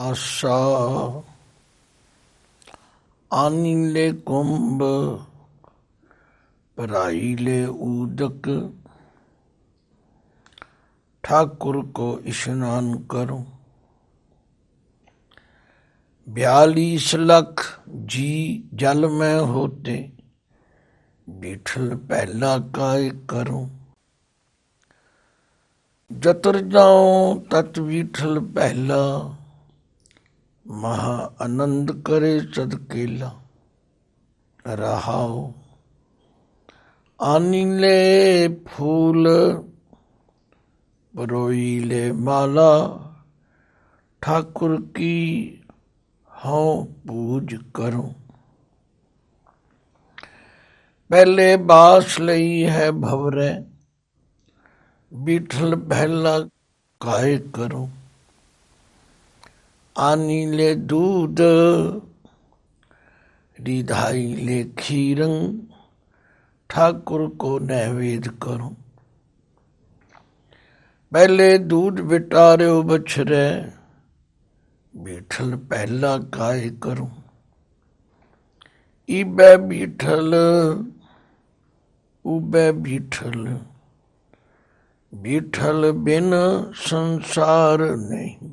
ਆਸਾ ਆਨੀਲੇ ਕੁੰਭ ਭਰਾਈਲੇ ਊਦਕ ठाकुर को स्नान करो। 42 लाख जी जल में होते बिठल पहला काय करो। जतर जाओ तत बिठल पहला महा आनंद करे सदकेला। रहाओ आनीले फूल बरोईले माला ठाकुर की हाँ पूज करो। पहले बास लई है भवरे बिठल पहला काय करो। आनीले दूध रिधाई ले खीरंग ठाकुर को नैवेद्य करो। पहले दूध बिटार्यो बछरे बिठल पहला काय करो। इबे बिठल उबे बिठल बिठल बिन संसार नहीं।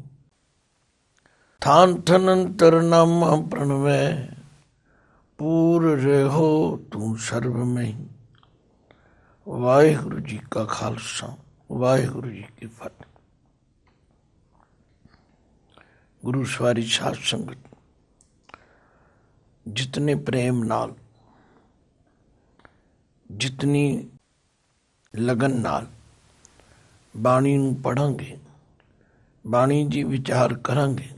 थान थनंतर नामा प्रणवै पूर रहो तू सर्व में। वाहिगुरु जी का खालसा वाहिगुरु जी की फतेह। गुरु सवारी साध संगत जितने प्रेम नाल जितनी लगन नाल बाणी नूं पढ़ांगे बाणी जी विचार करांगे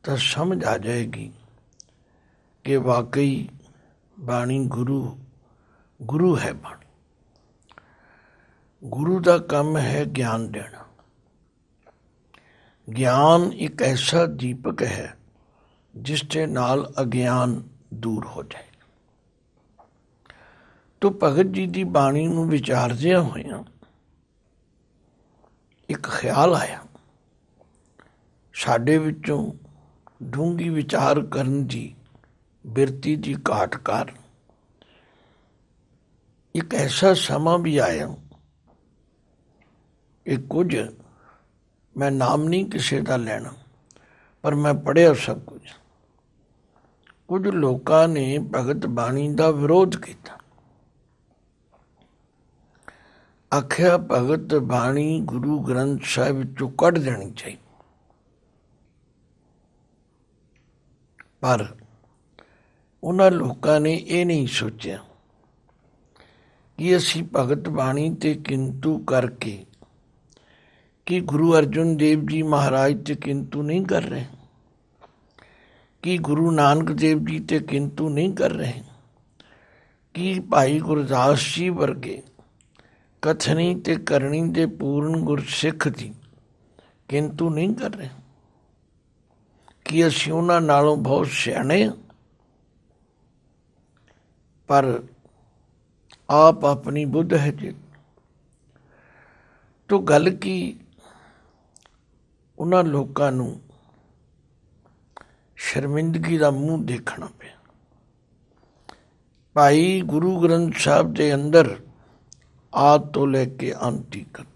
तो समझ आ जाएगी कि वाकई बाणी गुरु है। बाणी गुरु का काम है ज्ञान देना। ज्ञान एक ऐसा दीपक है जिसके नाल अज्ञान दूर हो जाए। तो भगत जी की बाणी नूं विचारदिया होइया एक ख्याल आया साडे विचों डूंगी विचार करन दी बिरती की घाट कार एक ऐसा समा भी आया कि कुछ मैं नाम नहीं किसी का लेना पर मैं पढ़िया सब कुछ लोगों ने भगत बाणी का विरोध किया। आख्या भगत बाणी गुरु ग्रंथ साहिब चों कढ़ देनी चाहिए। पर उन्हां लोगों ने यह नहीं सोचा कि असी भगत बाणी ते किंतु करके कि गुरु अर्जुन देव जी महाराज ते किंतु नहीं कर रहे, कि गुरु नानक देव जी ते किंतु नहीं कर रहे, कि भाई गुरदास जी वर्गे कथनी ते करनी दे पूर्ण गुरसिख दी किंतु नहीं कर रहे, कि असीं उन्हां नालों बहुत सियाणे पर आप अपनी बुद्ध है जी। तो गल की उन्हां लोकां नूं शर्मिंदगी का मूँह देखना पिया। भाई गुरु ग्रंथ साहब के अंदर आद तो लेके अंत तक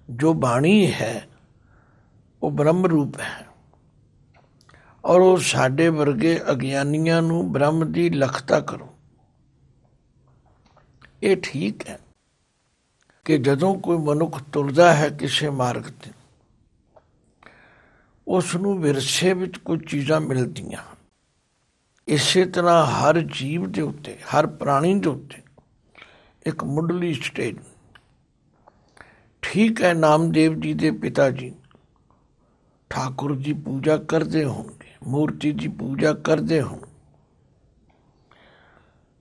जो बाणी है वो ब्रह्म रूप है और वो साडे वर्गे अज्ञानियां नूं ब्रह्म की लखता करो। ये ठीक है कि जदों कोई मनुख तुरदा है किसी मार्ग ते उसनूं विरसे विच कुछ चीज़ां मिलदियां। इसे तरह हर जीव के उत्ते हर प्राणी के उत्ते एक मुढ़ली स्टेज ठीक है। नामदेव जी के पिता जी ठाकुर जी पूजा करते होंगे, मूर्ति की पूजा करते होंगे,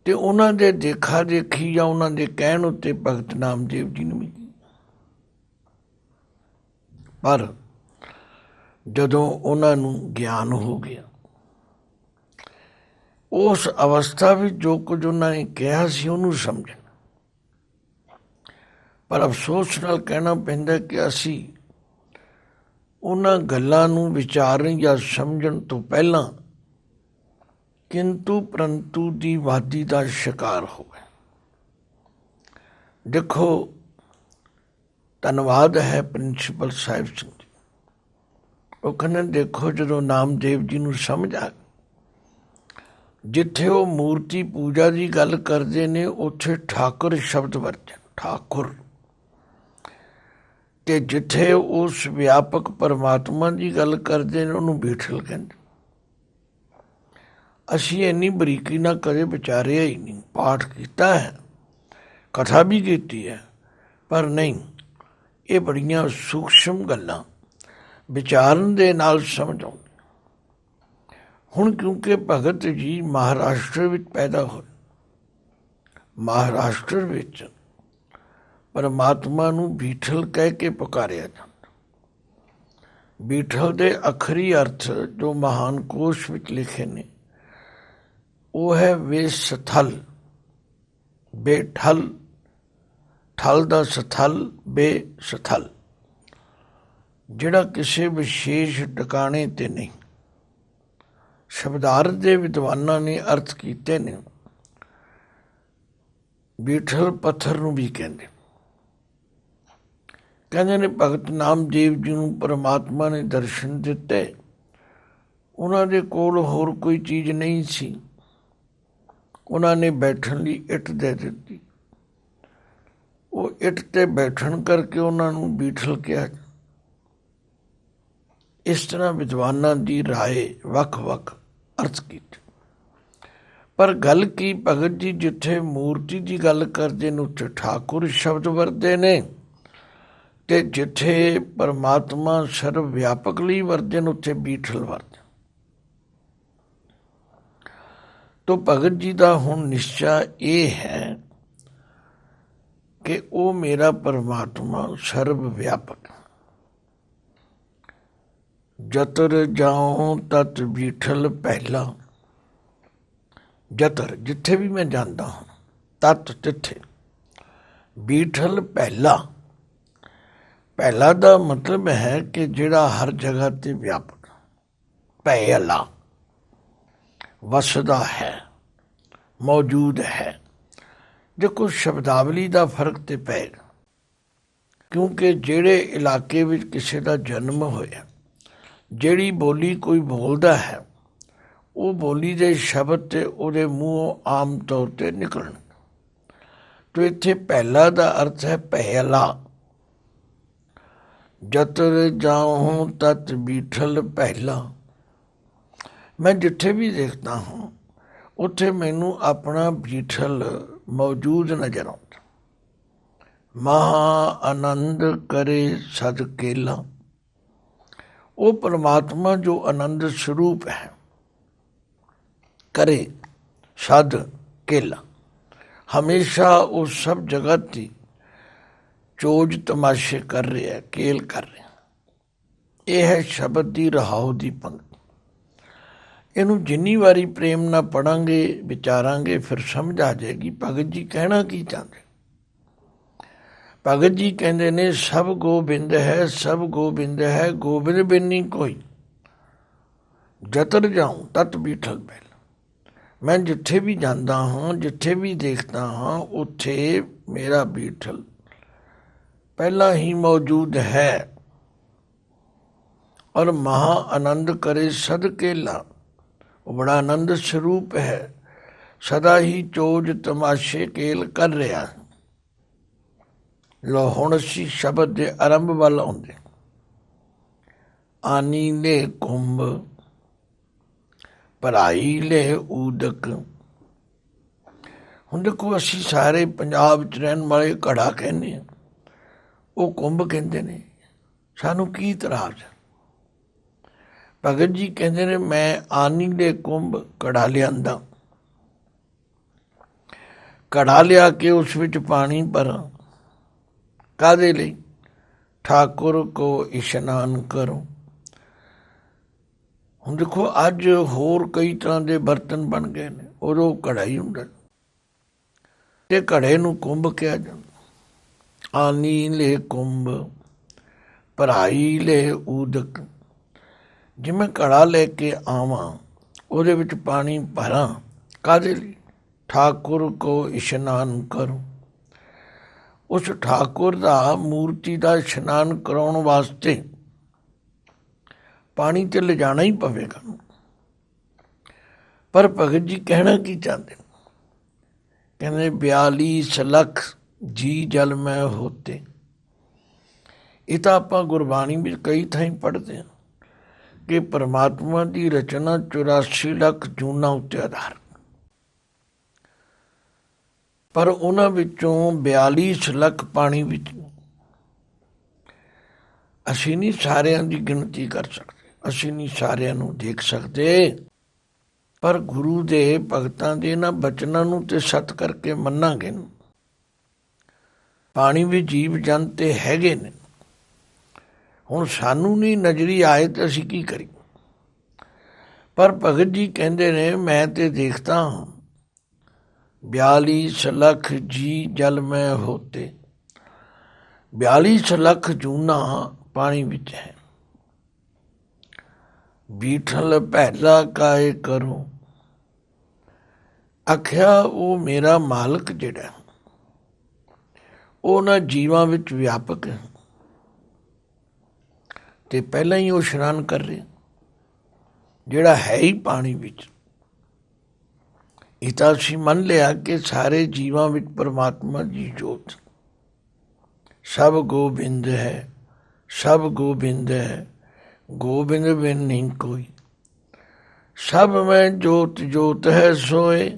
तो उन्होंने दे देखा देखी या उन्होंने कहण उत्ते भगत नामदेव जी ने भी की। पर जदों उन्होंने ज्ञान हो गया उस अवस्था में जो कुछ उन्होंने कहा सी उन्होंने समझना। पर अफसोस नाल कहना पैंदा कि असी ਉਹਨਾਂ ਗੱਲਾਂ ਨੂੰ ਵਿਚਾਰਨ ਜਾਂ ਸਮਝਣ ਤੋਂ ਪਹਿਲਾਂ ਕਿੰਤੂ ਪ੍ਰੰਤੂ ਦੀ ਵਾਦੀ ਦਾ ਸ਼ਿਕਾਰ ਹੋਵੇ। ਦੇਖੋ, ਧੰਨਵਾਦ ਹੈ ਪ੍ਰਿੰਸੀਪਲ ਸਾਹਿਬ ਸਿੰਘ ਜੀ। ਉਹ ਕਹਿੰਦੇ ਦੇਖੋ, ਜਦੋਂ ਨਾਮਦੇਵ ਜੀ ਨੂੰ ਸਮਝ ਆ, ਜਿੱਥੇ ਉਹ ਮੂਰਤੀ ਪੂਜਾ ਦੀ ਗੱਲ ਕਰਦੇ ਨੇ ਉੱਥੇ ਠਾਕੁਰ ਸ਼ਬਦ ਵਰਤੇ, ਠਾਕੁਰ, ਤੇ ਜਿੱਥੇ ਉਸ ਵਿਆਪਕ ਪਰਮਾਤਮਾ ਦੀ ਗੱਲ ਕਰਦੇ ਨੇ ਉਹਨੂੰ ਬੀਠਲ ਕਹਿੰਦੇ। ਅਸੀਂ ਇੰਨੀ ਬਰੀਕੀ ਨਾਲ ਕਦੇ ਵਿਚਾਰਿਆ ਹੀ ਨਹੀਂ। ਪਾਠ ਕੀਤਾ ਹੈ, ਕਥਾ ਵੀ ਕੀਤੀ ਹੈ, ਪਰ ਨਹੀਂ, ਇਹ ਬੜੀਆਂ ਸੂਖਸ਼ਮ ਗੱਲਾਂ ਵਿਚਾਰਨ ਦੇ ਨਾਲ ਸਮਝ ਆਉਂਦੀਆਂ। ਹੁਣ ਕਿਉਂਕਿ ਭਗਤ ਜੀ ਮਹਾਰਾਸ਼ਟਰ ਵਿੱਚ ਪੈਦਾ ਹੋਏ, ਮਹਾਰਾਸ਼ਟਰ ਵਿੱਚ ਪਰਮਾਤਮਾ ਨੂੰ ਬੀਠਲ ਕਹਿ ਕੇ ਪੁਕਾਰਿਆ ਜਾਂਦਾ। ਬੀਠਲ ਦੇ ਅੱਖਰੀ ਅਰਥ ਜੋ ਮਹਾਨ ਕੋਸ਼ ਵਿੱਚ ਲਿਖੇ ਨੇ ਉਹ ਹੈ ਵੇਸਥਲ, ਬੇਠਲ, ਠਲ ਦਾ ਸਥਲ, ਬੇਸਥਲ, ਜਿਹੜਾ ਕਿਸੇ ਵਿਸ਼ੇਸ਼ ਟਿਕਾਣੇ ਤੇ ਨਹੀਂ। ਸ਼ਬਦਾਰਥ ਦੇ ਵਿਦਵਾਨਾਂ ਨੇ ਅਰਥ ਕੀਤੇ ਨੇ। ਬੀਠਲ ਪੱਥਰ ਨੂੰ ਵੀ ਕਹਿੰਦੇ ਨੇ। ਭਗਤ ਨਾਮਦੇਵ ਜੀ ਨੂੰ ਪਰਮਾਤਮਾ ਨੇ ਦਰਸ਼ਨ ਦਿੱਤੇ। ਉਹਨਾਂ ਦੇ ਕੋਲ ਹੋਰ ਕੋਈ ਚੀਜ਼ ਨਹੀਂ ਸੀ। ਉਹਨਾਂ ਨੇ ਬੈਠਣ ਲਈ ਇੱਟ ਦੇ ਦਿੱਤੀ। ਉਹ ਇੱਟ ਤੇ ਬੈਠਣ ਕਰਕੇ ਉਹਨਾਂ ਨੂੰ ਬੀਠਲ ਕਿਹਾ। ਇਸ ਤਰ੍ਹਾਂ ਵਿਦਵਾਨਾਂ ਦੀ ਰਾਏ ਵੱਖ-ਵੱਖ ਅਰਥ ਕੀਤੇ। ਪਰ ਗੱਲ ਕੀ, ਭਗਤ ਜੀ ਜਿੱਥੇ ਮੂਰਤੀ ਦੀ ਗੱਲ ਕਰਦੇ ਨੇ ਉੱਥੇ ਠਾਕੁਰ ਸ਼ਬਦ ਵਰਤੇ ਨੇ, ਤੇ ਜਿੱਥੇ ਪਰਮਾਤਮਾ ਸਰਵ ਵਿਆਪਕ ਲਈ ਵਰਤੇ ਨੇ ਉੱਥੇ ਬੀਠਲ ਵਰਤੇ। ਤੋ ਭਗਤ ਜੀ ਦਾ ਹੁਣ ਨਿਸ਼ਚਾ ਇਹ ਹੈ ਕਿ ਉਹ ਮੇਰਾ ਪਰਮਾਤਮਾ ਸਰਵ ਵਿਆਪਕ। ਜਤਰ ਜਾਉ ਤਤ ਬੀਠਲ ਪਹਿਲਾ। ਜਤਰ, ਜਿੱਥੇ ਵੀ ਮੈਂ ਜਾਂਦਾ ਹਾਂ, ਤਤ, ਤਿੱਥੇ, ਬੀਠਲ ਪਹਿਲਾ। ਪਹਿਲਾ ਦਾ ਮਤਲਬ ਹੈ ਕਿ ਜਿਹੜਾ ਹਰ ਜਗ੍ਹਾ ਤੇ ਵਿਆਪਕ, ਪਹਿਲਾ, ਵਸਦਾ ਹੈ, ਮੌਜੂਦ ਹੈ। ਦੇਖੋ, ਸ਼ਬਦਾਵਲੀ ਦਾ ਫਰਕ ਤੇ ਪਏਗਾ, ਕਿਉਂਕਿ ਜਿਹੜੇ ਇਲਾਕੇ ਵਿੱਚ ਕਿਸੇ ਦਾ ਜਨਮ ਹੋਇਆ, ਜਿਹੜੀ ਬੋਲੀ ਕੋਈ ਬੋਲਦਾ ਹੈ, ਉਹ ਬੋਲੀ ਦੇ ਸ਼ਬਦ ਤੇ ਉਹਦੇ ਮੂੰਹੋਂ ਆਮ ਤੌਰ ਤੇ ਨਿਕਲਣ। ਤੋ ਇੱਥੇ ਪਹਿਲਾ ਦਾ ਅਰਥ ਹੈ ਪਹਿਲਾ। ਜਤਰ ਜਾਉ ਤਤ ਬੀਠਲ ਪਹਿਲਾ। ਮੈਂ ਜਿੱਥੇ ਵੀ ਦੇਖਦਾ ਹਾਂ ਉੱਥੇ ਮੈਨੂੰ ਆਪਣਾ ਬੀਠਲ ਮੌਜੂਦ ਨਜ਼ਰ ਆਉਂਦਾ। ਮਹਾ ਆਨੰਦ ਕਰੇ ਸਦ ਕੇਲਾ। ਉਹ ਪਰਮਾਤਮਾ ਜੋ ਆਨੰਦ ਸਰੂਪ ਹੈ, ਕਰੇ ਸਦ ਕੇਲਾ, ਹਮੇਸ਼ਾ ਉਹ ਸਭ ਜਗਤ ਦੀ ਚੋਜ ਤਮਾਸ਼ੇ ਕਰ ਰਿਹਾ, ਕੇਲ ਕਰ ਰਿਹਾ। ਇਹ ਹੈ ਸ਼ਬਦ ਦੀ ਰਹਾਉ ਦੀ ਪੰਕਤੀ। ਇਹਨੂੰ ਜਿੰਨੀ ਵਾਰੀ ਪ੍ਰੇਮ ਨਾਲ ਪੜਾਂਗੇ, ਵਿਚਾਰਾਂਗੇ, ਫਿਰ ਸਮਝ ਆ ਜਾਏਗੀ ਭਗਤ ਜੀ ਕਹਿਣਾ ਕੀ ਚਾਹੁੰਦੇ। ਭਗਤ ਜੀ ਕਹਿੰਦੇ ਨੇ ਸਭ ਗੋਬਿੰਦ ਹੈ, ਸਭ ਗੋਬਿੰਦ ਹੈ, ਗੋਬਿੰਦ ਬਿਨ ਨਹੀਂ ਕੋਈ। ਜਤਰ ਜਾਉ ਤਤ ਬੀਠਲ ਪਹਿਲਾ। ਮੈਂ ਜਿੱਥੇ ਵੀ ਜਾਂਦਾ ਹਾਂ, ਜਿੱਥੇ ਵੀ ਦੇਖਦਾ ਹਾਂ, ਉੱਥੇ ਮੇਰਾ ਬੀਠਲ ਪਹਿਲਾਂ ਹੀ ਮੌਜੂਦ ਹੈ। ਔਰ ਮਹਾ ਆਨੰਦ ਕਰੇ ਸਦ ਕੇਲਾ। ਉਹ ਬੜਾ ਆਨੰਦ ਸਰੂਪ ਹੈ, ਸਦਾ ਹੀ ਚੋਜ ਤਮਾਸ਼ੇ ਕੇਲ ਕਰ ਰਿਹਾ। ਲੋ ਹੁਣ ਅਸੀਂ ਸ਼ਬਦ ਦੇ ਆਰੰਭ ਵੱਲ ਆਉਂਦੇ। ਆਨੀ ਲੈ ਕੁੰਭ ਭਰਾਈ ਲੈ ਊਦਕ। ਹੁਣ ਦੇਖੋ, ਅਸੀਂ ਸਾਰੇ ਪੰਜਾਬ 'ਚ ਰਹਿਣ ਵਾਲੇ ਘੜਾ ਕਹਿੰਦੇ ਹਾਂ, ਉਹ ਕੁੰਭ ਕਹਿੰਦੇ ਨੇ। ਸਾਨੂੰ ਕੀ ਇਤਰਾਜ਼? ਭਗਤ ਜੀ ਕਹਿੰਦੇ ਨੇ ਮੈਂ ਆਨੀ ਦੇ ਕੁੰਭ ਘੜਾ ਲਿਆਂਦਾ, ਘੜਾ ਲਿਆ ਕੇ ਉਸ ਵਿੱਚ ਪਾਣੀ ਭਰਾਂ। ਕਾਹਦੇ ਲਈ? ਠਾਕੁਰ ਕੋ ਇਸ਼ਨਾਨ ਕਰੋ। ਹੁਣ ਦੇਖੋ, ਅੱਜ ਹੋਰ ਕਈ ਤਰ੍ਹਾਂ ਦੇ ਬਰਤਨ ਬਣ ਗਏ ਨੇ, ਉਦੋਂ ਘੜਾ ਹੀ ਹੁੰਦਾ ਤੇ ਘੜੇ ਨੂੰ ਕੁੰਭ ਕਿਹਾ ਜਾਂਦਾ। ਆਨੀ ਲੈ ਕੁੰਭ ਭਰਾਈ ਲੈ ਊਦਕ, ਜਿਵੇਂ ਘੜਾ ਲੈ ਕੇ ਆਵਾਂ ਉਹਦੇ ਵਿੱਚ ਪਾਣੀ ਭਰਾਂ, ਕਾਹਦੇ ਲਈ? ਠਾਕੁਰ ਕੋ ਇਸ਼ਨਾਨ ਕਰੋ, ਉਸ ਠਾਕੁਰ ਦਾ ਮੂਰਤੀ ਦਾ ਇਸ਼ਨਾਨ ਕਰਾਉਣ ਵਾਸਤੇ ਪਾਣੀ ਤੇ ਲਿਜਾਣਾ ਹੀ ਪਵੇਗਾ। ਪਰ ਭਗਤ ਜੀ ਕਹਿਣਾ ਕੀ ਚਾਹੁੰਦੇ? ਕਹਿੰਦੇ 42 ਲੱਖ ਜੀ ਜਲ ਮੈਂ ਹੋਤੇ। ਇਹ ਤਾਂ ਆਪਾਂ ਗੁਰਬਾਣੀ ਵਿੱਚ ਕਈ ਥਾਈਂ ਪੜ੍ਹਦੇ ਹਾਂ ਕਿ ਪਰਮਾਤਮਾ ਦੀ ਰਚਨਾ 84 ਲੱਖ ਜੂਨਾਂ ਉੱਤੇ ਆਧਾਰ, ਪਰ ਉਹਨਾਂ ਵਿੱਚੋਂ 42 ਲੱਖ ਪਾਣੀ ਵਿੱਚ। ਅਸੀਂ ਨਹੀਂ ਸਾਰਿਆਂ ਦੀ ਗਿਣਤੀ ਕਰ ਸਕਦੇ, ਅਸੀਂ ਨਹੀਂ ਸਾਰਿਆਂ ਨੂੰ ਦੇਖ ਸਕਦੇ, ਪਰ ਗੁਰੂ ਦੇ ਭਗਤਾਂ ਦੇ ਇਹਨਾਂ ਬਚਨਾਂ ਨੂੰ ਤੇ ਸਤ ਕਰਕੇ ਮੰਨਾਂਗੇ। ਪਾਣੀ ਵਿੱਚ ਜੀਵ ਜੰਤ ਤੇ ਹੈਗੇ ਨੇ। ਹੁਣ ਸਾਨੂੰ ਨਹੀਂ ਨਜ਼ਰੀ ਆਏ ਤਾਂ ਅਸੀਂ ਕੀ ਕਰੀਏ? ਪਰ ਭਗਤ ਜੀ ਕਹਿੰਦੇ ਨੇ ਮੈਂ ਤੇ ਦੇਖਦਾ ਹਾਂ 42 ਲੱਖ ਜੀ ਜਲ ਮੈਂ ਹੋਤੇ। 42 ਲੱਖ ਜੂਨਾਂ ਪਾਣੀ ਵਿੱਚ ਹੈ। ਬੀਠਲ ਪਹਿਲਾ ਕਾਏ ਕਰੋ, ਆਖਿਆ ਉਹ ਮੇਰਾ ਮਾਲਕ ਜਿਹੜਾ ਉਹ ਨਾ ਜੀਵਾਂ ਵਿੱਚ ਵਿਆਪਕ ਹੈ ਤੇ ਪਹਿਲਾਂ ਹੀ ਉਹ ਇਸ਼ਨਾਨ ਕਰ ਰਿਹਾ, ਜਿਹੜਾ ਹੈ ਹੀ ਪਾਣੀ ਵਿੱਚ। ਇਹ ਤਾਂ ਅਸੀਂ ਮੰਨ ਲਿਆ ਕਿ ਸਾਰੇ ਜੀਵਾਂ ਵਿੱਚ ਪਰਮਾਤਮਾ ਦੀ ਜੋਤ। ਸਭ ਗੋਬਿੰਦ ਹੈ, ਸਭ ਗੋਬਿੰਦ ਹੈ, ਗੋਬਿੰਦ ਬਿਨ ਨਹੀਂ ਕੋਈ। ਸਭ ਮੈਂ ਜੋਤ ਜੋਤ ਹੈ ਸੋਏ,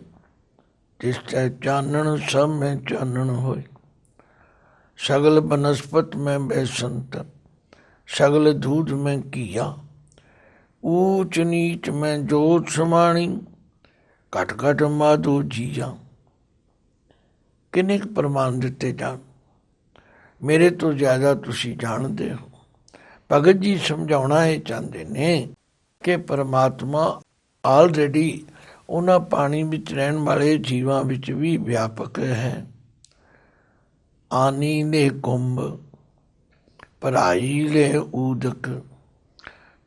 ਜਿਸ ਤੈ ਚਾਨਣ ਸਭ ਮੈਂ ਚਾਨਣ ਹੋਏ। ਸਗਲ ਬਨਸਪਤ ਮੈਂ ਬੈਸੰਤ, ਸਗਲ ਦੂਧ ਮੈਂ ਕੀਆ। ਊਚ ਨੀਚ ਮੈਂ ਜੋਤ ਸਮਾਣੀ, ਘਟ ਘਟ ਮਾਧੋ ਜੀਆ। ਕਿੰਨੇ ਕੁ ਪ੍ਰਮਾਣ ਦਿੱਤੇ ਜਾਣ, ਮੇਰੇ ਤੋਂ ਜ਼ਿਆਦਾ ਤੁਸੀਂ ਜਾਣਦੇ ਹੋ। ਭਗਤ ਜੀ ਸਮਝਾਉਣਾ ਇਹ ਚਾਹੁੰਦੇ ਨੇ ਕਿ ਪਰਮਾਤਮਾ ਆਲਰੇਡੀ ਉਹਨਾਂ ਪਾਣੀ ਵਿੱਚ ਰਹਿਣ ਵਾਲੇ ਜੀਵਾਂ ਵਿੱਚ ਵੀ ਵਿਆਪਕ ਹੈ। ਆਨੀ ਨੇ ਕੁੰਭ, ਭਰਾਈ ਲੈ ਊਦਕ,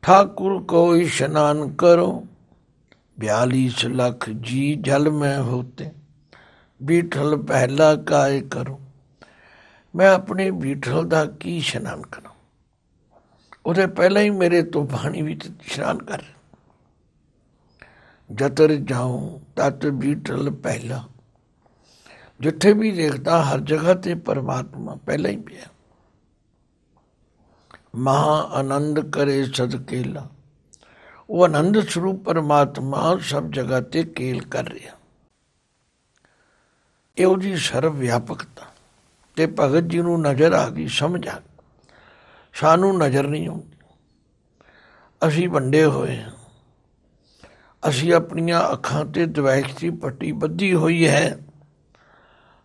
ਠਾਕੁਰ ਕੋ ਇਸ਼ਨਾਨ ਕਰੋ। 42 ਲੱਖ ਜੀ ਜਲ ਮੈਂ ਹੋਤੇ, ਬੀਠਲ ਪਹਿਲਾ ਕਾਏ ਕਰੋ। ਮੈਂ ਆਪਣੇ ਬੀਠਲ ਦਾ ਕੀ ਇਸ਼ਨਾਨ ਕਰਾਂ? ਉਹਦੇ ਪਹਿਲਾਂ ਹੀ ਮੇਰੇ ਤੋਂ ਪਾਣੀ ਵਿੱਚ ਇਸ਼ਨਾਨ ਕਰ। ਜਤਰ ਜਾਉ ਤਤ ਬੀਠਲ ਪਹਿਲਾ। ਜਿੱਥੇ ਵੀ ਦੇਖਦਾ ਹਰ ਜਗ੍ਹਾ ਤੇ ਪਰਮਾਤਮਾ ਪਹਿਲਾਂ ਹੀ ਪਿਆ। ਮਹਾ ਆਨੰਦ ਕਰੇ ਸਦਕੇਲਾ, ਉਹ ਆਨੰਦ ਸਰੂਪ ਪਰਮਾਤਮਾ ਸਭ ਜਗ੍ਹਾ ਤੇ ਕੇਲ ਕਰ ਰਿਹਾ। ਇਹ ਉਹਦੀ ਸਰਵ ਵਿਆਪਕਤਾ ਤੇ ਭਗਤ ਜੀ ਨੂੰ ਨਜ਼ਰ ਆ ਗਈ, ਸਮਝ ਆ ਗਈ। ਸਾਨੂੰ ਨਜ਼ਰ ਨਹੀਂ ਆਉਂਦੀ, ਅਸੀਂ ਵੰਡੇ ਹੋਏ ਹਾਂ। ਅਸੀਂ ਆਪਣੀਆਂ ਅੱਖਾਂ ਤੇ ਦਵੈਸ਼ ਦੀ ਪੱਟੀ ਬੱਧੀ ਹੋਈ ਹੈ।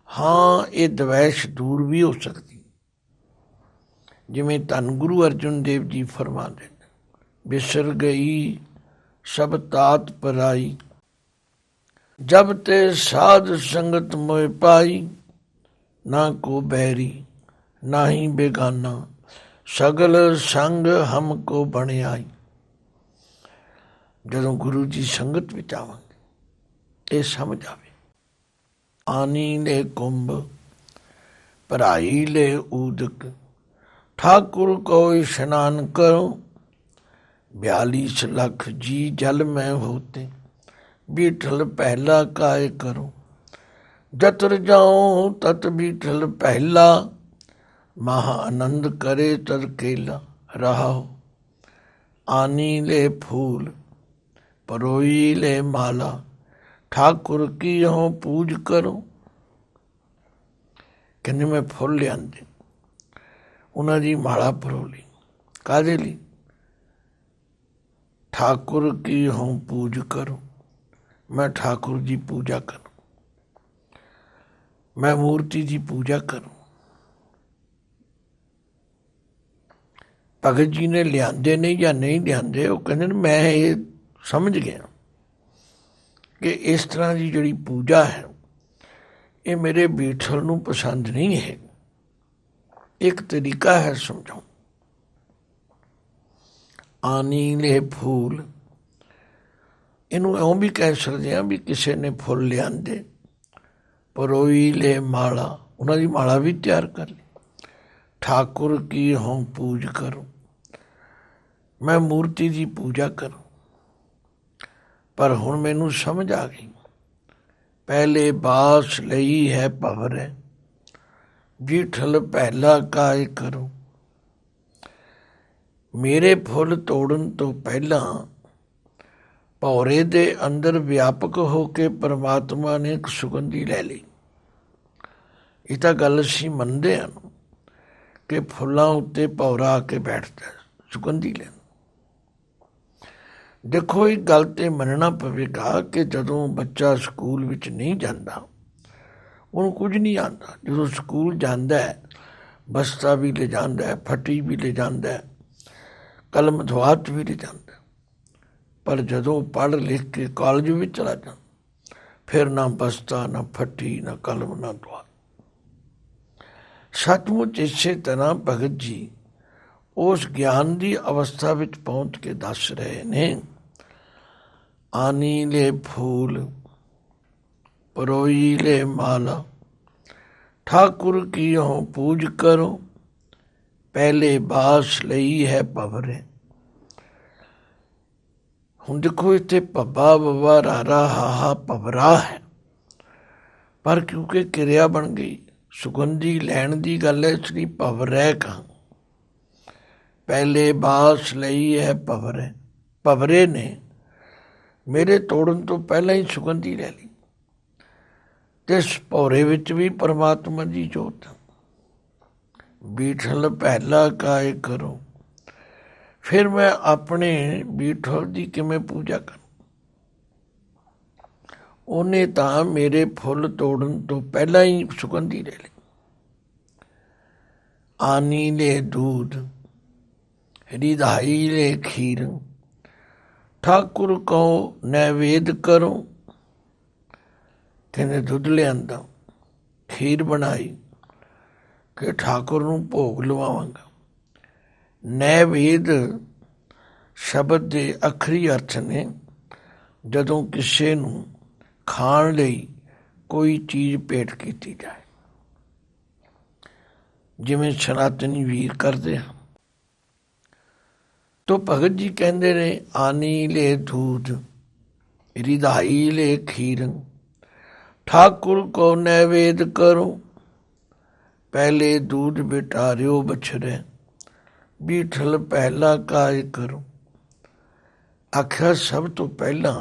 ਹਾਂ, ਇਹ ਦਵੈਸ਼ ਦੂਰ ਵੀ ਹੋ ਸਕਦੀ, ਜਿਵੇਂ ਧੰਨ ਗੁਰੂ ਅਰਜਨ ਦੇਵ ਜੀ ਫਰਮਾਉਂਦੇ ਨੇ, ਬਿਸਰ ਗਈ ਸਭ ਤਾਤ ਪਰਾਈ, ਜਬ ਤੇ ਸਾਧ ਸੰਗਤ ਮੋਇ ਪਾਈ। ਨਾ ਕੋ ਬੈਰੀ ਨਾ ਹੀ ਬੇਗਾਨਾ, ਸਗਲ ਸੰਗ ਹਮਕੋ ਬਣਿਆਈ। ਜਦੋਂ ਗੁਰੂ ਜੀ ਸੰਗਤ ਵਿੱਚ ਆਵਾਂਗੇ ਇਹ ਸਮਝ ਆਵੇ। ਆਨੀ ਲੈ ਕੁੰਭ, ਭਰਾਈ ਲੈ ਊਦਕ, ਠਾਕੁਰ ਕੋ ਇਸ਼ਨਾਨ ਕਰੋ। 42 ਲੱਖ ਜੀ ਜਲ ਮੈਂ ਹੋਤੇ, ਬੀਠਲ ਪਹਿਲਾ ਕਾਏ ਕਰੋ। ਜਤਰ ਜਾਉ ਤਤ ਬੀਠਲ ਪਹਿਲਾ, ਮਹਾ ਆਨੰਦ ਕਰੇ ਤਦ ਕੇਲਾ। ਰਹਾਉ ਆਨੀ ਲੈ ਫੂਲ, ਪਰੋਈ ਲੈ ਮਾਲਾ, ਠਾਕੁਰ ਕੀ ਹੋ ਪੂਜ ਕਰੋ। ਕਹਿੰਦੇ ਮੈਂ ਫੁੱਲ ਲਿਆਂਦੇ, ਉਹਨਾਂ ਦੀ ਮਾਲਾ ਪਰੋਲੀ, ਕਾਹਦੇ ਲਈ? ਠਾਕੁਰ ਕੀ ਹੋ ਪੂਜ ਕਰੋ। ਮੈਂ ਠਾਕੁਰ ਦੀ ਪੂਜਾ ਕਰੂੰ, ਮੈਂ ਮੂਰਤੀ ਦੀ ਪੂਜਾ ਕਰੂੰ। ਭਗਤ ਜੀ ਨੇ ਲਿਆਂਦੇ ਨਹੀਂ ਜਾਂ ਨਹੀਂ ਲਿਆਂਦੇ, ਉਹ ਕਹਿੰਦੇ ਨੇ ਮੈਂ ਇਹ ਸਮਝ ਗਿਆ ਕਿ ਇਸ ਤਰ੍ਹਾਂ ਦੀ ਜਿਹੜੀ ਪੂਜਾ ਹੈ ਇਹ ਮੇਰੇ ਬੀਠਲ ਨੂੰ ਪਸੰਦ ਨਹੀਂ ਹੈ। ਇੱਕ ਤਰੀਕਾ ਹੈ ਸਮਝਾਉਣ, ਆਨੀ ਲੈ ਫੂਲ, ਇਹਨੂੰ ਇਉਂ ਵੀ ਕਹਿ ਸਕਦੇ ਹਾਂ ਵੀ ਕਿਸੇ ਨੇ ਫੁੱਲ ਲਿਆਂਦੇ। ਪਰੋਈ ਲੈ ਮਾਲਾ, ਉਹਨਾਂ ਦੀ ਮਾਲਾ ਵੀ ਤਿਆਰ ਕਰ ਲਈ। ਠਾਕੁਰ ਕੀ ਹੋਂ ਪੂਜ ਕਰੋ, ਮੈਂ ਮੂਰਤੀ ਦੀ ਪੂਜਾ ਕਰੂੰ। ਪਰ ਹੁਣ ਮੈਨੂੰ ਸਮਝ ਆ ਗਈ, ਪਹਿਲੇ ਬਾਸ ਲਈ ਹੈ ਭਵਰੈ, ਬੀਠਲ ਪਹਿਲਾ ਕਾਇ ਕਰੋ। ਮੇਰੇ ਫੁੱਲ ਤੋੜਨ ਤੋਂ ਪਹਿਲਾਂ ਭੌਰੇ ਦੇ ਅੰਦਰ ਵਿਆਪਕ ਹੋ ਕੇ ਪਰਮਾਤਮਾ ਨੇ ਇੱਕ ਸੁਗੰਧੀ ਲੈ ਲਈ। ਇਹ ਤਾਂ ਗੱਲ ਅਸੀਂ ਮੰਨਦੇ ਹਾਂ ਕਿ ਫੁੱਲਾਂ ਉੱਤੇ ਭੌਰਾ ਆ ਕੇ ਬੈਠਦਾ ਸੁਗੰਧੀ ਲੈਣ। ਦੇਖੋ, ਇਹ ਗੱਲ ਤੇ ਮੰਨਣਾ ਪਵੇਗਾ ਕਿ ਜਦੋਂ ਬੱਚਾ ਸਕੂਲ ਵਿੱਚ ਨਹੀਂ ਜਾਂਦਾ, ਉਹਨੂੰ ਕੁਝ ਨਹੀਂ ਆਉਂਦਾ। ਜਦੋਂ ਸਕੂਲ ਜਾਂਦਾ ਹੈ, ਬਸਤਾ ਵੀ ਲੈ ਜਾਂਦਾ ਹੈ, ਫੱਟੀ ਵੀ ਲੈ ਜਾਂਦਾ ਹੈ, ਕਲਮ ਦਵਾਤ ਵੀ ਲੈ ਜਾਂਦਾ। ਪਰ ਜਦੋਂ ਪੜ੍ਹ ਲਿਖ ਕੇ ਕਾਲਜ ਵਿੱਚ ਚਲਾ ਜਾਂਦਾ, ਫਿਰ ਨਾ ਬਸਤਾ, ਨਾ ਫੱਟੀ, ਨਾ ਕਲਮ, ਨਾ ਦਵਾਤ। ਸੱਚਮੁੱਚ ਇਸੇ ਤਰ੍ਹਾਂ ਭਗਤ ਜੀ ਉਸ ਗਿਆਨ ਦੀ ਅਵਸਥਾ ਵਿੱਚ ਪਹੁੰਚ ਕੇ ਦੱਸ ਰਹੇ ਨੇ। ਆਨੀ ਲੈ ਫੂਲ, ਪਰੋਈ ਲੈ ਮਾਲਾ, ਠਾਕੁਰ ਕੀ ਹੋਂ ਪੂਜ ਕਰੋ, ਪਹਿਲੇ ਬਾਸ ਲਈ ਹੈ ਭਵਰੇ। ਹੁਣ ਦੇਖੋ, ਇੱਥੇ ਭੱਬਾ ਬੱਬਾ ਰਾਰਾ ਹਾਹਾ ਭਵਰਾ ਹੈ, ਪਰ ਕਿਉਂਕਿ ਕਿਰਿਆ ਬਣ ਗਈ, ਸੁਗੰਧੀ ਲੈਣ ਦੀ ਗੱਲ ਹੈ, ਇਸ ਲਈ ਭਵਰੈ ਕਹਾਂ। ਪਹਿਲੇ ਬਾਸ ਲਈ ਹੈ ਭਵਰੇ, ਭਵਰੇ ਨੇ ਮੇਰੇ ਤੋੜਨ ਤੋਂ ਪਹਿਲਾਂ ਹੀ ਸੁਗੰਧੀ ਲੈ ਲਈ। ਤੇ ਇਸ ਭੌਰੇ ਵਿੱਚ ਵੀ ਪਰਮਾਤਮਾ ਦੀ ਜੋਤ। ਬੀਠਲ ਪਹਿਲਾ ਕਾਇ ਕਰੋ, ਫਿਰ ਮੈਂ ਆਪਣੇ ਬੀਠਲ ਦੀ ਕਿਵੇਂ ਪੂਜਾ ਕਰਾਂ? ਉਹਨੇ ਤਾਂ ਮੇਰੇ ਫੁੱਲ ਤੋੜਨ ਤੋਂ ਪਹਿਲਾਂ ਹੀ ਸੁਗੰਧੀ ਲੈ ਲਈ। ਆਨੀ ਲੈ ਦੂਧ, ਰਿਧਾਈ ਲੈ ਖੀਰ, ਠਾਕੁਰ ਕਉ ਨੈਵੇਦ ਕਰੋ। ਕਹਿੰਦੇ ਦੁੱਧ ਲਿਆਂਦਾ, ਖੀਰ ਬਣਾਈ ਕਿ ਠਾਕੁਰ ਨੂੰ ਭੋਗ ਲਵਾਵਾਂਗਾ। ਨੈਵੇਦ ਸ਼ਬਦ ਦੇ ਅੱਖਰੀ ਅਰਥ ਨੇ ਜਦੋਂ ਕਿਸੇ ਨੂੰ ਖਾਣ ਲਈ ਕੋਈ ਚੀਜ਼ ਭੇਟ ਕੀਤੀ ਜਾਏ, ਜਿਵੇਂ ਸਨਾਤਨੀ ਵੀਰ ਕਰਦੇ ਹਨ। ਤੋ ਭਗਤ ਜੀ ਕਹਿੰਦੇ ਨੇ, ਆਨੀ ਲੈ ਦੂਧ, ਰਿਧਾਈ ਲੈ ਖੀਰ, ਠਾਕੁਰ ਕੋ ਨੈਵੇਦ ਕਰੋ। ਪਹਿਲੇ ਦੂਧ ਬਿਟਾਰਿਓ ਬਛੜੇ, ਬੀਠਲ ਪਹਿਲਾ ਕਾਇ ਕਰੋ। ਆਖਿਆ ਸਭ ਤੋਂ ਪਹਿਲਾਂ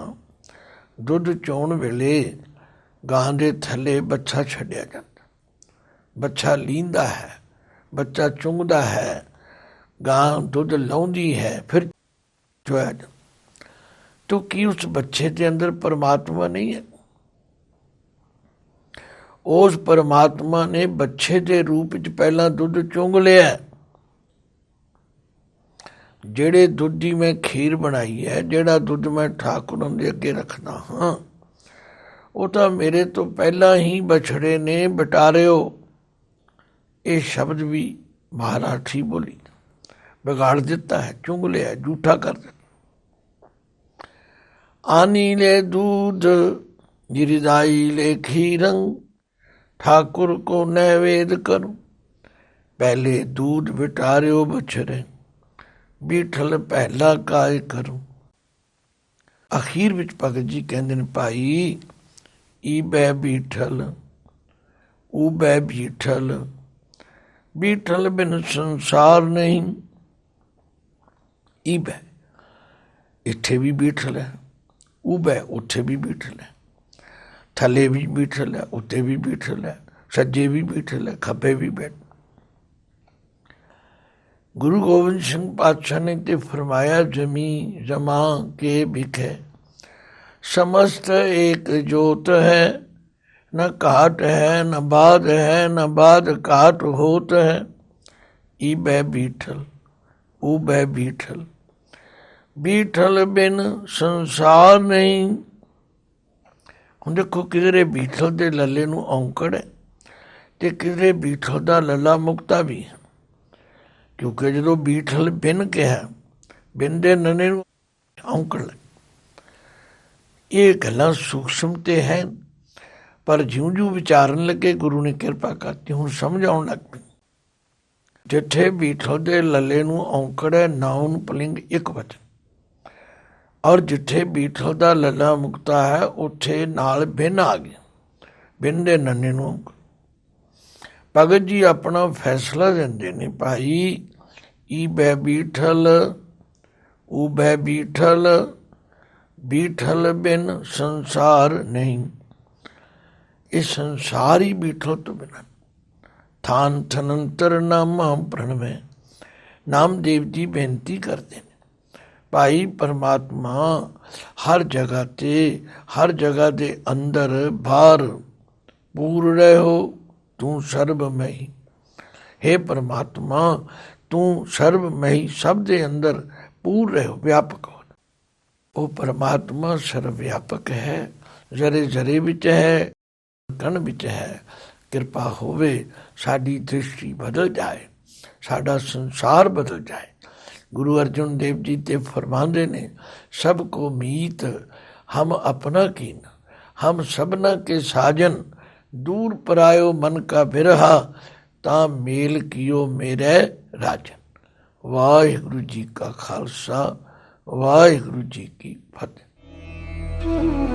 ਦੁੱਧ ਚੋਣ ਵੇਲੇ ਗਾਂ ਦੇ ਥੱਲੇ ਬੱਛਾ ਛੱਡਿਆ ਜਾਂਦਾ। ਬੱਛਾ ਲੀਂਦਾ ਹੈ, ਬੱਚਾ ਚੁੰਘਦਾ ਹੈ, ਗਾਂ ਦੁੱਧ ਲਾਉਂਦੀ ਹੈ, ਫਿਰ ਚੋਇਆ ਜਾਂਦਾ। ਤੋ ਕੀ ਉਸ ਬੱਚੇ ਦੇ ਅੰਦਰ ਪਰਮਾਤਮਾ ਨਹੀਂ ਹੈ? ਉਸ ਪਰਮਾਤਮਾ ਨੇ ਬੱਚੇ ਦੇ ਰੂਪ ਵਿੱਚ ਪਹਿਲਾਂ ਦੁੱਧ ਚੁੰਘ ਲਿਆ। ਜਿਹੜੇ ਦੁੱਧ ਦੀ ਮੈਂ ਖੀਰ ਬਣਾਈ ਹੈ, ਜਿਹੜਾ ਦੁੱਧ ਮੈਂ ਠਾਕੁਰਾਂ ਦੇ ਅੱਗੇ ਰੱਖਦਾ ਹਾਂ, ਉਹ ਤਾਂ ਮੇਰੇ ਤੋਂ ਪਹਿਲਾਂ ਹੀ ਬਛੜੇ ਨੇ ਬਟਾਰਿਓ। ਇਹ ਸ਼ਬਦ ਵੀ ਮਹਾਰਾਠੀ ਬੋਲੀ ਵਿਗਾੜ ਦਿੱਤਾ ਹੈ, ਚੁੰਘ ਲਿਆ, ਝੂਠਾ ਕਰ ਦਿੱਤਾ। ਆਨੀ ਲੈ दूध, गिरिदाई ले खीरंग, ठाकुर को नैवेद करो। पहले दूध बिटारियो बछरे, बीठल पहला काय करो। ਅਖੀਰ ਵਿੱਚ ਭਗਤ ਜੀ ਕਹਿੰਦੇ ਨੇ, ਭਾਈ ਈ ਬੈ ਬੀਠਲ, ਊ ਬੈ ਬੀਠਲ, ਬੀਠਲ ਬਿਨ ਸੰਸਾਰ ਨਹੀਂ। ਈ ਬੈ ਇੱਥੇ ਵੀ ਬੀਠਲ ਹੈ, ਊ ਬੈ ਉੱਥੇ ਵੀ ਬੀਠਲ ਹੈ, ਥੱਲੇ ਵੀ ਬੀਠਲ ਹੈ, ਉੱਤੇ ਵੀ ਬੀਠਲ ਹੈ, ਸੱਜੇ ਵੀ ਬੀਠਲ ਹੈ, ਖੱਬੇ ਵੀ ਬੈਠ। ਗੁਰੂ ਗੋਬਿੰਦ ਸਿੰਘ ਪਾਤਸ਼ਾਹ ਨੇ ਤੇ ਫਰਮਾਇਆ, ਜਮੀ ਜਮਾ ਕੇ ਬਿਖੇ समस्त एक जोत है, न घाट है न बाद है, न बाद घाट होत है। ई बै बीठल, ऊ बै बीठल, बीठल बिन संसार नहीं। ਹੁਣ ਦੇਖੋ, ਕਿਧਰੇ ਬੀਠਲ ਦੇ ਲੱਲੇ ਨੂੰ ਔਂਕੜ ਹੈ ਤੇ ਕਿਧਰੇ ਬੀਠਲ ਦਾ ਲੱਲਾ ਮੁਕਤਾ ਵੀ ਹੈ। ਕਿਉਂਕਿ ਜਦੋਂ ਬੀਠਲ ਬਿਨ ਕਿਹਾ ਬਿਨ ਦੇ ਨਨੇ ਨੂੰ ਔਂਕੜ ਲੈ। ਇਹ ਗੱਲਾਂ ਸੂਖਸ਼ਮ ਤੇ ਹੈ, ਪਰ ਜਿਉਂ-ਜਿਉਂ ਵਿਚਾਰਨ ਲੱਗੇ ਗੁਰੂ ਨੇ ਕਿਰਪਾ ਕਰਤੀ, ਹੁਣ ਸਮਝ ਆਉਣ ਲੱਗ ਪਈ। ਜਿੱਥੇ ਬੀਠਲ ਦੇ ਲੱਲੇ ਨੂੰ ਔਂਕੜ ਹੈ, ਨਾਉਨ ਪੁਲਿੰਗ ਇੱਕ ਵਚਨ, ਔਰ ਜਿੱਥੇ ਬੀਠਲ ਦਾ ਲੱਲਾ ਮੁਕਤਾ ਹੈ ਉੱਥੇ ਨਾਲ ਬਿਨ ਆ ਗਿਆ, ਬਿਨ ਦੇ ਨੰਨੇ ਨੂੰ ਔਂਕੜ। ਭਗਤ ਜੀ ਆਪਣਾ ਫੈਸਲਾ ਦਿੰਦੇ ਨੇ, ਭਾਈ ਈ ਬੈ ਬੀਠਲ ਊ ਬੈ ਬੀਠਲ, ਬੀਠਲ ਬਿਨ ਸੰਸਾਰ ਨਹੀਂ। ਇਹ ਸੰਸਾਰ ਹੀ ਬੀਠਲ ਤੋਂ ਬਿਨਾਂ। ਥਾਨ ਥਨੰਤਰ ਨਾਮਾ ਪ੍ਰਣਵੈ, ਨਾਮਦੇਵ ਜੀ ਬੇਨਤੀ ਕਰਦੇ ਨੇ, ਭਾਈ ਪਰਮਾਤਮਾ ਹਰ ਜਗ੍ਹਾ ਤੇ, ਹਰ ਜਗ੍ਹਾ ਦੇ ਅੰਦਰ ਬਾਹਰ ਪੂਰ ਰਹੋ, ਤੂੰ ਸਰਬਮਈ। ਹੇ ਪਰਮਾਤਮਾ ਤੂੰ ਸਰਬਮਈ, ਸਭ ਦੇ ਅੰਦਰ ਪੂਰ ਰਹੋ, ਵਿਆਪਕ ਹੋ। ਉਹ ਪਰਮਾਤਮਾ ਸਰਵ ਵਿਆਪਕ ਹੈ, ਜ਼ਰੇ ਜ਼ਰੇ ਵਿੱਚ ਹੈ, ਕਣ ਵਿੱਚ ਹੈ। ਕਿਰਪਾ ਹੋਵੇ ਸਾਡੀ ਦ੍ਰਿਸ਼ਟੀ ਬਦਲ ਜਾਏ, ਸਾਡਾ ਸੰਸਾਰ ਬਦਲ ਜਾਏ। ਗੁਰੂ ਅਰਜਨ ਦੇਵ ਜੀ ਤੇ ਫਰਮਾਉਂਦੇ ਨੇ, ਸਭ ਕੋ ਮੀਤ ਹਮ ਆਪਣਾ ਕੀਨ, ਹਮ ਸਭਨਾ ਕੇ ਸਾਜਨ, ਦੂਰ ਪਰਾਇਓ ਮਨ ਕਾ ਬਿਰਹਾ, ਤਾਂ ਮੇਲ ਕੀਓ ਮੇਰੇ ਰਾਜਨ। ਵਾਹਿਗੁਰੂ ਜੀ ਕਾ ਖਾਲਸਾ, ਵਾਹਿਗੁਰੂ ਜੀ ਕੀ ਫਤਿਹ।